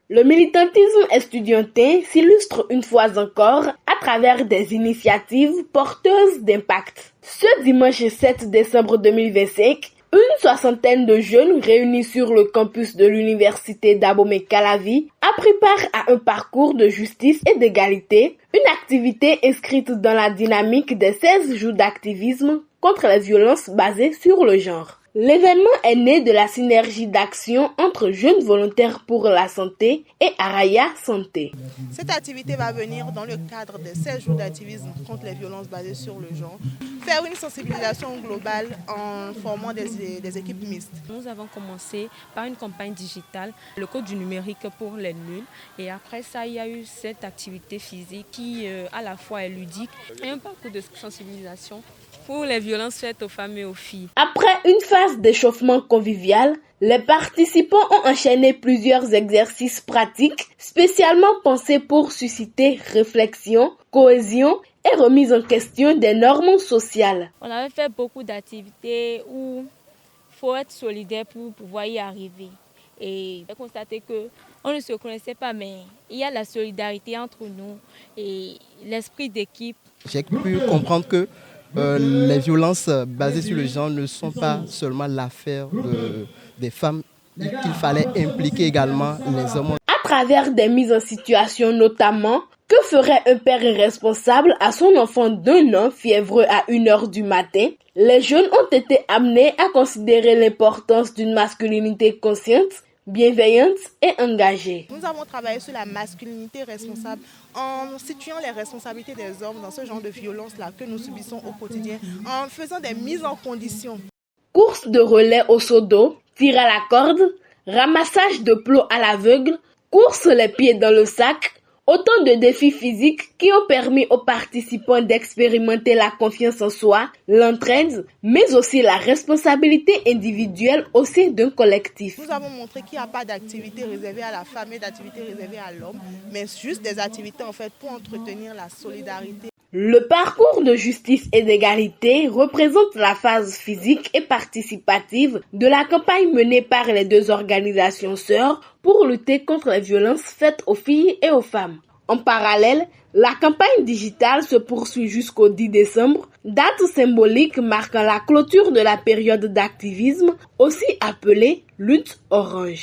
Le militantisme estudiantin s'illustre une fois encore à travers des initiatives porteuses d'impact. Ce dimanche 7 décembre 2025, une soixantaine de jeunes réunis sur le campus de l'université d'Abomey-Calavi a pris part à un parcours de justice et d'égalité, une activité inscrite dans la dynamique des 16 jours d'activisme contre les violences basées sur le genre. L'événement est né de la synergie d'action entre Jeunes Volontaires pour la Santé et Araya Santé. Cette activité va venir dans le cadre des 16 jours d'activisme contre les violences basées sur le genre, faire une sensibilisation globale en formant des équipes mixtes. Nous avons commencé par une campagne digitale, le code du numérique pour les nuls. Et après ça, il y a eu cette activité physique qui à la fois est ludique et un parcours de sensibilisation pour les violences faites aux femmes et aux filles. Après une phase d'échauffement convivial, les participants ont enchaîné plusieurs exercices pratiques spécialement pensés pour susciter réflexion, cohésion et remise en question des normes sociales. On avait fait beaucoup d'activités où il faut être solidaire pour pouvoir y arriver. Et j'ai constaté qu'on ne se connaissait pas, mais il y a la solidarité entre nous et l'esprit d'équipe. J'ai pu comprendre que les violences basées sur le genre ne sont pas seulement l'affaire des femmes, qu'il fallait impliquer également les hommes. À travers des mises en situation notamment, que ferait un père irresponsable à son enfant d'1 an fiévreux à 1h du matin? Les jeunes ont été amenés à considérer l'importance d'une masculinité consciente, bienveillante et engagée. Nous avons travaillé sur la masculinité responsable en situant les responsabilités des hommes dans ce genre de violence-là que nous subissons au quotidien, en faisant des mises en condition. Course de relais au seau d'eau, tir à la corde, ramassage de plots à l'aveugle, course les pieds dans le sac, autant de défis physiques qui ont permis aux participants d'expérimenter la confiance en soi, l'entraide, mais aussi la responsabilité individuelle au sein d'un collectif. Nous avons montré qu'il n'y a pas d'activité réservée à la femme et d'activité réservée à l'homme, mais juste des activités en fait pour entretenir la solidarité. Le parcours de justice et d'égalité représente la phase physique et participative de la campagne menée par les deux organisations sœurs pour lutter contre les violences faites aux filles et aux femmes. En parallèle, la campagne digitale se poursuit jusqu'au 10 décembre, date symbolique marquant la clôture de la période d'activisme, aussi appelée Lutte Orange.